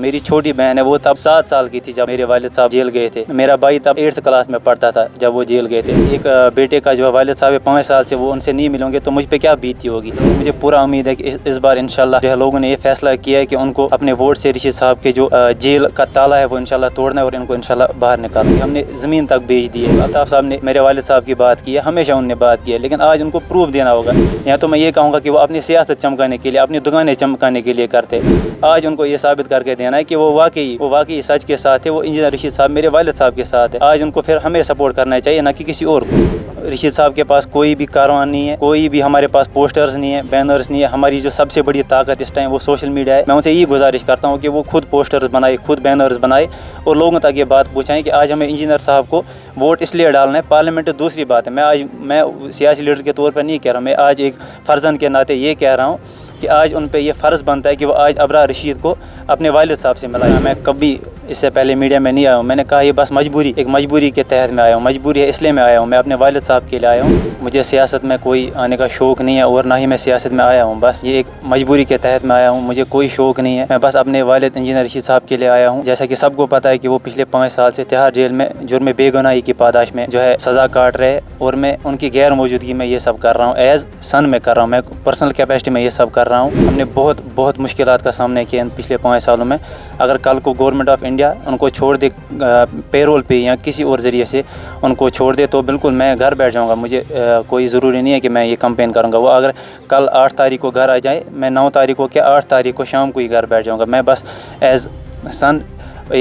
میری چھوٹی بہن ہے وہ تب 7 سال کی تھی جب میرے والد صاحب جیل گئے تھے. میرا بھائی تب 8th کلاس میں پڑھتا تھا جب وہ جیل گئے تھے. ایک بیٹے کا جو والد صاحب 5 سال سے وہ ان سے نہیں ملیں گے تو مجھ پہ کیا بیتی ہوگی. مجھے پورا امید ہے کہ اس بار انشاءاللہ جو ہے لوگوں نے یہ فیصلہ کیا ہے کہ ان کو اپنے ووٹ سے رشید صاحب کے جو جیل کا تالا ہے وہ انشاءاللہ توڑنا ہے اور ان کو انشاءاللہ باہر نکالنا ہے. ہم نے زمین تک بیچ دی ہے. الطاف صاحب نے میرے والد صاحب کی بات کی ہے, ہمیشہ ان نے بات کی ہے, لیکن آج ان کو پروف دینا ہوگا. یا تو میں یہ کہوں گا کہ وہ اپنی سیاست چمکانے کے لیے, اپنی دکانیں چمکانے کے لیے کرتے. آج ان کو یہ ثابت کر کے دینا ہے کہ وہ واقعی سچ کے ساتھ ہے. وہ انجینئر رشید صاحب میرے والد صاحب کے ساتھ ہے. آج ان کو پھر ہمیں سپورٹ کرنا چاہیے, نہ کہ کسی اور کو. رشید صاحب کے پاس کوئی بھی کاروان نہیں ہے, کوئی بھی ہمارے پاس پوسٹرز نہیں ہے, بینرز نہیں ہے. ہماری جو سب سے بڑی طاقت اس ٹائم وہ سوشل میڈیا ہے. میں ان سے یہ گزارش کرتا ہوں کہ وہ خود پوسٹرز بنائے, خود بینرز بنائے اور لوگوں تک یہ بات پہنچائیں کہ آج ہمیں انجینئر صاحب کو ووٹ اس لیے ڈالنا ہے. پارلیمنٹ دوسری بات ہے. میں سیاسی لیڈر کے طور پر نہیں کہہ رہا ہوں, میں آج ایک فرزند کے ناطے یہ کہہ رہا ہوں کہ آج ان پہ یہ فرض بنتا ہے کہ وہ آج ابرار رشید کو اپنے والد صاحب سے ملائیں. میں کبھی اس سے پہلے میڈیا میں نہیں آیا ہوں. میں نے کہا یہ بس مجبوری کے تحت میں آیا ہوں. مجبوری ہے اس لیے میں آیا ہوں. میں اپنے والد صاحب کے لیے آیا ہوں. مجھے سیاست میں کوئی آنے کا شوق نہیں ہے اور نہ ہی میں سیاست میں آیا ہوں. بس یہ ایک مجبوری کے تحت میں آیا ہوں. مجھے کوئی شوق نہیں ہے. میں بس اپنے والد انجینئر رشید صاحب کے لیے آیا ہوں. جیسا کہ سب کو پتہ ہے کہ وہ پچھلے 5 سال سے تہاڑ جیل میں جرم بے گناہی کی پاداش میں جو ہے سزا کاٹ رہے, اور میں ان کی غیر موجودگی میں یہ سب کر رہا ہوں. ایز سن میں کر رہا ہوں, میں پرسنل کیپیسٹی میں یہ سب کر رہا ہوں. ہم نے بہت مشکلات کا سامنا کیا ان پچھلے 5 سالوں میں. اگر کل کو گورنمنٹ آف انڈیا ان کو چھوڑ دے پیرول پہ یا کسی اور ذریعے سے ان کو چھوڑ دے تو بالکل میں گھر بیٹھ جاؤں گا. مجھے کوئی ضروری نہیں ہے کہ میں یہ کمپین کروں گا. وہ اگر کل 8 تاریخ کو گھر آ جائے, میں 9 تاریخ کو کیا 8 تاریخ کو شام کو ہی گھر بیٹھ جاؤں گا. میں بس ایز سن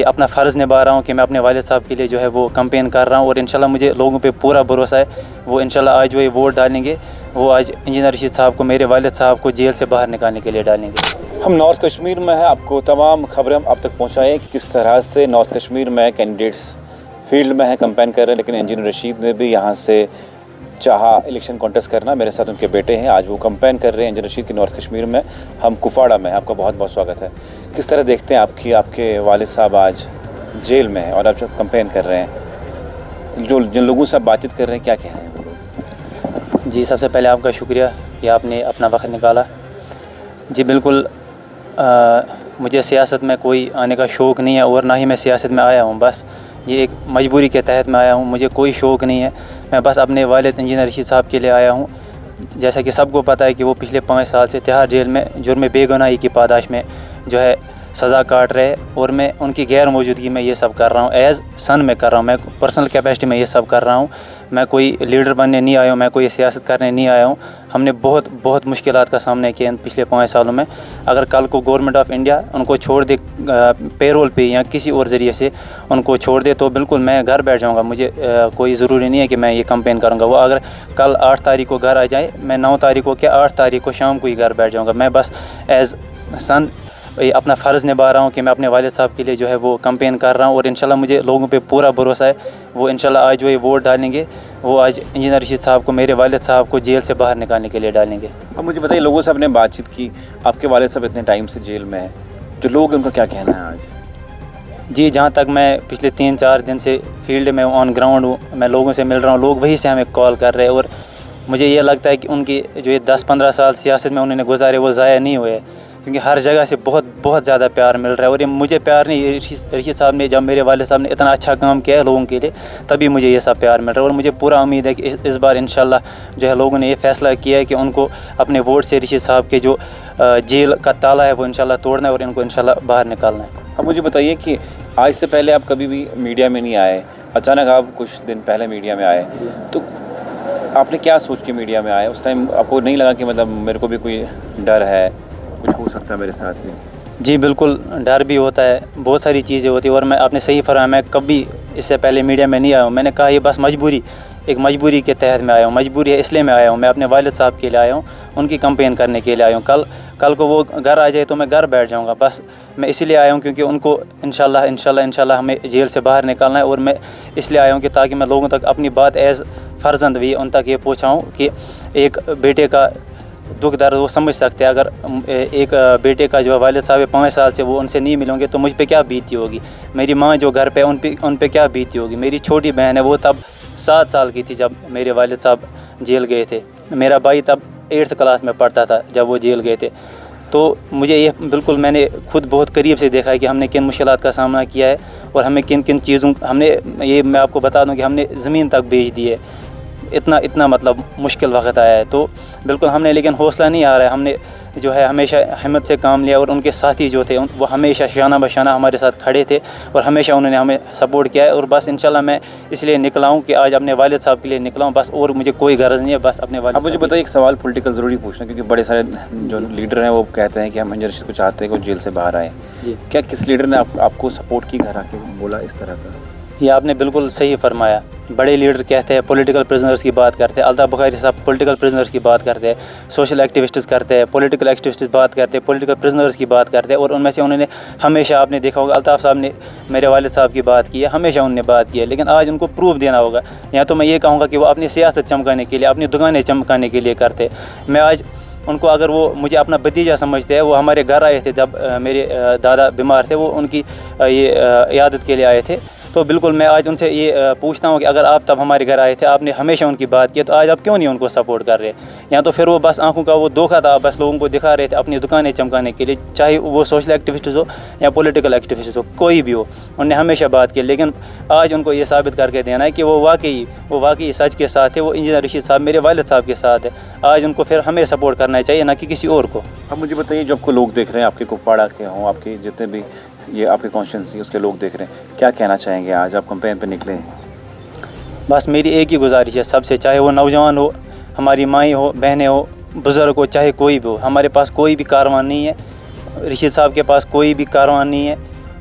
اپنا فرض نبھا رہا ہوں کہ میں اپنے والد صاحب کے لیے جو ہے وہ کمپین کر رہا ہوں. اور انشاءاللہ مجھے لوگوں پہ پورا بھروسہ ہے. وہ انشاءاللہ آج جو یہ ووٹ ڈالیں گے وہ آج انجینئر رشید صاحب کو, میرے والد صاحب کو جیل سے باہر نکالنے کے لیے ڈالیں گے. ہم نارتھ کشمیر میں ہیں, آپ کو تمام خبریں ہم اب تک پہنچائیں کہ کس طرح سے نارتھ کشمیر میں کینڈیڈیٹس فیلڈ میں ہیں, کمپین کر رہے ہیں. لیکن انجینئر رشید نے بھی یہاں سے چاہا الیکشن کانٹیسٹ کرنا. میرے ساتھ ان کے بیٹے ہیں, آج وہ کمپین کر رہے ہیں انجینئر رشید کی نارتھ کشمیر میں. ہم کپواڑہ میں, آپ کا بہت بہت سواگت ہے. کس طرح دیکھتے ہیں آپ کے والد صاحب آج جیل میں ہیں اور آپ جب کمپین کر رہے ہیں, جن لوگوں سے آپ بات چیت کر رہے ہیں کیا کہہ رہے ہیں؟ جی, سب سے پہلے آپ کا شکریہ کہ آپ نے اپنا وقت نکالا. جی بالکل, مجھے سیاست میں کوئی آنے کا شوق نہیں ہے اور نہ ہی میں سیاست میں آیا ہوں. بس یہ ایک مجبوری کے تحت میں آیا ہوں. مجھے کوئی شوق نہیں ہے. میں بس اپنے والد انجینئر رشید صاحب کے لیے آیا ہوں. جیسا کہ سب کو پتہ ہے کہ وہ پچھلے 5 سال سے تہاڑ جیل میں جرم بے گناہی کی پاداش میں جو ہے سزا کاٹ رہے, اور میں ان کی غیر موجودگی میں یہ سب کر رہا ہوں. ایز سن میں کر رہا ہوں, میں پرسنل کیپیسٹی میں یہ سب کر رہا ہوں. میں کوئی لیڈر بننے نہیں آیا ہوں, میں کوئی سیاست کرنے نہیں آیا ہوں. ہم نے بہت مشکلات کا سامنا کیا ان پچھلے 5 سالوں میں. اگر کل کو گورنمنٹ آف انڈیا ان کو چھوڑ دے پیرول پہ یا کسی اور ذریعے سے ان کو چھوڑ دے تو بالکل میں گھر بیٹھ جاؤں گا. مجھے کوئی ضروری نہیں ہے کہ میں یہ کمپین کروں گا. وہ اگر کل 8 تاریخ کو گھر آ جائے, میں 9 تاریخ کو کیا 8 تاریخ کو شام کو ہی گھر بیٹھ جاؤں گا. میں بس ایز سن اپنا فرض نبھا رہا ہوں کہ میں اپنے والد صاحب کے لیے جو ہے وہ کمپین کر رہا ہوں. اور انشاءاللہ مجھے لوگوں پہ پورا بھروسہ ہے. وہ انشاءاللہ آج جو یہ ووٹ ڈالیں گے وہ آج انجینئر رشید صاحب کو, میرے والد صاحب کو جیل سے باہر نکالنے کے لیے ڈالیں گے. اب مجھے بتائیے, لوگوں سے آپ نے بات چیت کی, آپ کے والد صاحب اتنے ٹائم سے جیل میں ہیں, جو لوگ ان کا کیا کہنا ہے آج؟ جی, جہاں تک میں پچھلے 3-4 دن سے فیلڈ میں آن گراؤنڈ ہوں, میں لوگوں سے مل رہا ہوں. لوگ وہی سے ہمیں کال کر رہے ہیں, اور مجھے یہ لگتا ہے کہ ان کی جو یہ 10-15 سال سیاست میں انہوں نے گزارے وہ ضائع نہیں ہوئے, کیونکہ ہر جگہ سے بہت زیادہ پیار مل رہا ہے. اور یہ مجھے پیار نہیں, رشید صاحب نے, جب میرے والد صاحب نے اتنا اچھا کام کیا ہے لوگوں کے لیے, تبھی مجھے یہ سب پیار مل رہا ہے. اور مجھے پورا امید ہے کہ اس بار انشاءاللہ جو ہے لوگوں نے یہ فیصلہ کیا ہے کہ ان کو اپنے ووٹ سے رشید صاحب کے جو جیل کا تالا ہے وہ انشاءاللہ توڑنا ہے اور ان کو انشاءاللہ باہر نکالنا ہے. اب مجھے بتائیے کہ آج سے پہلے آپ کبھی بھی میڈیا میں نہیں آئے, اچانک آپ کچھ دن پہلے میڈیا میں آئے, تو آپ نے کیا سوچ کے میڈیا میں آئے؟ اس ٹائم آپ کو نہیں لگا کہ مطلب میرے کو بھی کوئی ڈر ہے, کچھ ہو سکتا ہے میرے ساتھ بھی؟ جی بالکل, ڈر بھی ہوتا ہے, بہت ساری چیزیں ہوتی ہیں. اور میں آپ نے صحیح فرمایا, میں کبھی اس سے پہلے میڈیا میں نہیں آیا ہوں. میں نے کہا یہ بس مجبوری کے تحت میں آیا ہوں. مجبوری ہے اس لیے میں آیا ہوں. میں اپنے والد صاحب کے لیے آیا ہوں, ان کی کمپین کرنے کے لیے آیا ہوں. کل کو وہ گھر آ جائے تو میں گھر بیٹھ جاؤں گا. بس میں اسی لیے آیا ہوں کیونکہ ان کو انشاءاللہ ہمیں جیل سے باہر نکالنا ہے. اور میں اس لیے آیا ہوں کہ تاکہ میں لوگوں تک اپنی بات ایز فرزند بھی ان تک یہ پہنچاؤں کہ ایک بیٹے کا دکھ درد وہ سمجھ سکتے ہیں. اگر ایک بیٹے کا جو والد صاحب 5 سال سے وہ ان سے نہیں ملیں گے تو مجھ پہ کیا بیتی ہوگی. میری ماں جو گھر پہ ان پہ کیا بیتی ہوگی. میری چھوٹی بہن ہے وہ تب 7 سال کی تھی جب میرے والد صاحب جیل گئے تھے. میرا بھائی تب 8th کلاس میں پڑھتا تھا جب وہ جیل گئے تھے. تو مجھے یہ بالکل میں نے خود بہت قریب سے دیکھا ہے کہ ہم نے کن مشکلات کا سامنا کیا ہے اور ہمیں کن کن چیزوں ہم نے یہ میں آپ کو بتا دوں کہ ہم نے زمین تک بیچ دی ہے، اتنا مطلب مشکل وقت آیا ہے۔ تو بالکل ہم نے لیکن حوصلہ نہیں آ رہا ہے، ہم نے جو ہے ہمیشہ ہمت سے کام لیا اور ان کے ساتھی جو تھے وہ ہمیشہ شانہ بشانہ ہمارے ساتھ کھڑے تھے اور ہمیشہ انہوں نے ہمیں سپورٹ کیا ہے۔ اور بس انشاءاللہ میں اس لیے نکلا ہوں کہ آج اپنے والد صاحب کے لیے نکلا ہوں بس، اور مجھے کوئی غرض نہیں ہے، بس اپنے والد۔ اب مجھے بتائیے، ایک سوال پولیٹیکل ضروری پوچھنا، کیونکہ بڑے سارے جو لیڈر ہیں وہ کہتے ہیں کہ ہم انجر رشید کو چاہتے ہیں کہ وہ جیل سے باہر آئیں، جی کیا کس لیڈر نے آپ کو سپورٹ کی گھر آ کے بولا اس طرح کا؟ یہ آپ نے بالکل صحیح فرمایا، بڑے لیڈر کہتے ہیں پولیٹیکل پرزنرز کی بات کرتے ہیں، الطاف بخاری صاحب پولیٹیکل پرزنرز کی بات کرتے ہیں، سوشل ایکٹیوسٹس کرتے ہیں، پولیٹیکل ایکٹیوسٹس بات کرتے ہیں، پولیٹیکل پرزنرز کی بات کرتے ہیں، اور ان میں سے انہوں نے ہمیشہ، آپ نے دیکھا ہوگا الطاف صاحب نے میرے والد صاحب کی بات کی ہے، ہمیشہ انہوں نے بات کی ہے، لیکن آج ان کو پروف دینا ہوگا۔ یا تو میں یہ کہوں گا کہ وہ اپنی سیاست چمکانے کے لیے، اپنی دکانیں چمکانے کے لیے کرتے۔ میں آج ان کو، اگر وہ مجھے اپنا بھتیجا سمجھتے ہیں، وہ ہمارے گھر آئے تھے جب میرے دادا بیمار تھے، وہ ان کی یہ عیادت کے لیے آئے تھے، تو بالکل میں آج ان سے یہ پوچھتا ہوں کہ اگر آپ تب ہمارے گھر آئے تھے، آپ نے ہمیشہ ان کی بات کی، تو آج آپ کیوں نہیں ان کو سپورٹ کر رہے؟ یا تو پھر وہ بس آنکھوں کا وہ دھوکہ تھا، بس لوگوں کو دکھا رہے تھے اپنی دکانیں چمکانے کے لیے، چاہے وہ سوشل ایکٹیوسٹس ہو یا پولیٹیکل ایکٹیوسٹس ہو، کوئی بھی ہو، انہوں نے ہمیشہ بات کی، لیکن آج ان کو یہ ثابت کر کے دینا ہے کہ وہ واقعی سچ کے ساتھ ہے، وہ انجینئر رشید صاحب میرے والد صاحب کے ساتھ ہے۔ آج ان کو پھر ہمیں سپورٹ کرنا چاہیے، نہ کہ کسی اور کو۔ اب مجھے بتائیے، جو آپ کو لوگ دیکھ رہے ہیں، آپ کے کپواڑہ کے ہوں، آپ کے جتنے بھی یہ آپ کے کانسٹیٹوئنسی اس کے لوگ دیکھ رہے ہیں، کیا کہنا چاہیں گے آج آپ کمپین پہ نکلے ہیں؟ بس میری ایک ہی گزارش ہے سب سے، چاہے وہ نوجوان ہو، ہماری مائیں ہو، بہنیں ہو، بزرگ ہو، چاہے کوئی بھی ہو، ہمارے پاس کوئی بھی کاروان نہیں ہے، رشید صاحب کے پاس کوئی بھی کاروان نہیں ہے،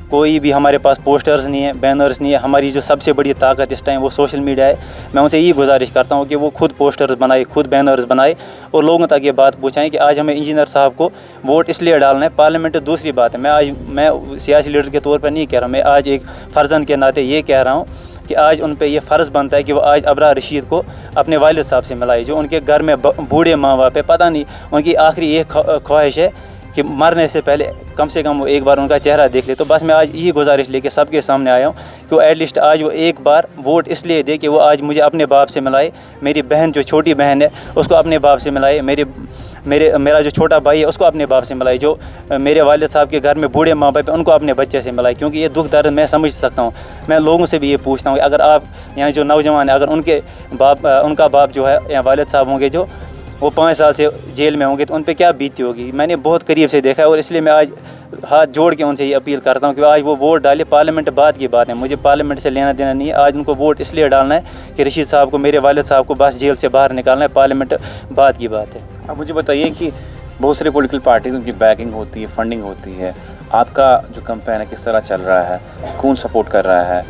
کوئی بھی ہمارے پاس پوسٹرز نہیں ہے، بینرز نہیں ہے۔ ہماری جو سب سے بڑی طاقت اس ٹائم وہ سوشل میڈیا ہے۔ میں ان سے یہی گزارش کرتا ہوں کہ وہ خود پوسٹرز بنائے، خود بینرز بنائے اور لوگوں تک یہ بات پہنچائیں کہ آج ہمیں انجینئر صاحب کو ووٹ اس لیے ڈالنا ہے۔ پارلیمنٹ دوسری بات ہے، میں سیاسی لیڈر کے طور پر نہیں کہہ رہا ہوں، میں آج ایک فرزند کے ناطے یہ کہہ رہا ہوں کہ آج ان پہ یہ فرض بنتا ہے کہ وہ آج ابرار رشید کو اپنے والد صاحب سے ملائے، جو ان کے گھر میں بوڑھے ماں باپ ہے، پتہ نہیں ان کی آخری یہ خواہش ہے کہ مرنے سے پہلے کم سے کم وہ ایک بار ان کا چہرہ دیکھ لے۔ تو بس میں آج یہی گزارش لے کے سب کے سامنے آیا ہوں کہ وہ ایٹ لیسٹ آج وہ ایک بار ووٹ اس لیے دے کہ وہ آج مجھے اپنے باپ سے ملائے، میری بہن جو چھوٹی بہن ہے اس کو اپنے باپ سے ملائے، میرا جو چھوٹا بھائی ہے اس کو اپنے باپ سے ملائے، جو میرے والد صاحب کے گھر میں بوڑھے ماں باپ ہیں ان کو اپنے بچے سے ملائے، کیونکہ یہ دکھ درد میں سمجھ سکتا ہوں۔ میں لوگوں سے بھی یہ پوچھتا ہوں کہ اگر آپ یہاں جو نوجوان ہیں، اگر ان کا باپ جو ہے یا والد صاحب ہوں گے جو وہ 5 سال سے جیل میں ہوں گے، تو ان پہ کیا بیتی ہوگی؟ میں نے بہت قریب سے دیکھا ہے، اور اس لیے میں آج ہاتھ جوڑ کے ان سے یہ اپیل کرتا ہوں کہ آج وہ ووٹ ڈالے۔ پارلیمنٹ بعد کی بات ہے، مجھے پارلیمنٹ سے لینا دینا نہیں ہے، آج ان کو ووٹ اس لیے ڈالنا ہے کہ رشید صاحب کو، میرے والد صاحب کو بس جیل سے باہر نکالنا ہے، پارلیمنٹ بعد کی بات ہے۔ اب مجھے بتائیے کہ بہت سارے پولیٹیکل پارٹیز، ان کی بیکنگ ہوتی ہے، فنڈنگ ہوتی ہے، آپ کا جو کمپین ہے کس طرح چل رہا ہے؟ کون سپورٹ کر رہا ہے؟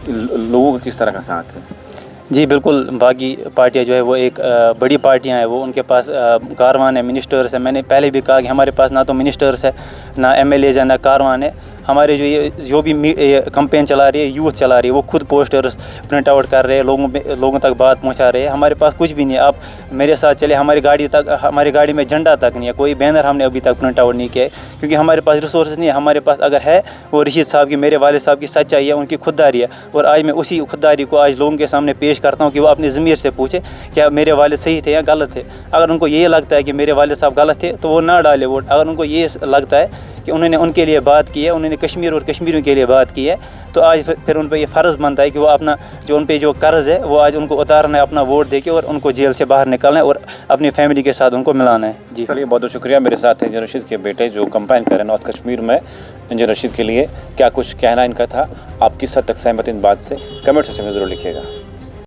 لوگوں کا کس طرح کا ساتھ ہے؟ جی بالکل، باقی پارٹیاں جو ہے وہ ایک بڑی پارٹیاں ہیں، وہ ان کے پاس کاروان ہے، منسٹرز ہیں۔ میں نے پہلے بھی کہا کہ ہمارے پاس نہ تو منسٹرز ہے، نہ ایم ایل ایز ہے، نہ کاروان ہے۔ ہمارے جو بھی کمپین چلا رہی ہے، یوتھ چلا رہی ہے، وہ خود پوسٹرز پرنٹ آؤٹ کر رہے ہیں، لوگوں تک بات پہنچا رہے ہیں۔ ہمارے پاس کچھ بھی نہیں ہے، آپ میرے ساتھ چلے، ہماری گاڑی میں جھنڈا تک نہیں ہے، کوئی بینر ہم نے ابھی تک پرنٹ آؤٹ نہیں کیا ہے، کیونکہ ہمارے پاس ریسورسز نہیں ہے۔ ہمارے پاس اگر ہے وہ رشید صاحب کی، میرے والد صاحب کی سچائی ہے، ان کی خودداری ہے، اور آج میں اسی خودداری کو آج لوگوں کے سامنے پیش کرتا ہوں کہ وہ اپنی ضمیر سے پوچھے کیا میرے والد صحیح تھے یا غلط تھے۔ اگر ان کو یہ لگتا ہے کہ میرے والد صاحب غلط تھے تو وہ نہ ڈالے ووٹ۔ اگر ان کو یہ لگتا ہے کہ انہوں نے ان کے لیے بات کی ہے، انہوں نے کشمیر اور کشمیریوں کے لیے بات کی ہے، تو آج پھر ان پہ یہ فرض بنتا ہے کہ وہ اپنا جو ان پہ جو قرض ہے وہ آج ان کو اتارنا ہے، اپنا ووٹ دے کے، اور ان کو جیل سے باہر نکالنا ہے اور اپنی فیملی کے ساتھ ان کو ملانا ہے۔ جی چلیے، بہت بہت شکریہ۔ میرے ساتھ انجینئر رشید کے بیٹے جو کمپین کر رہے ہیں نارتھ کشمیر میں، انجینئر رشید کے لیے کیا کچھ کہنا ان کا تھا، آپ کس حد تک سہمت ان بات سے، کمنٹ سیکشن میں ضرور لکھیے گا۔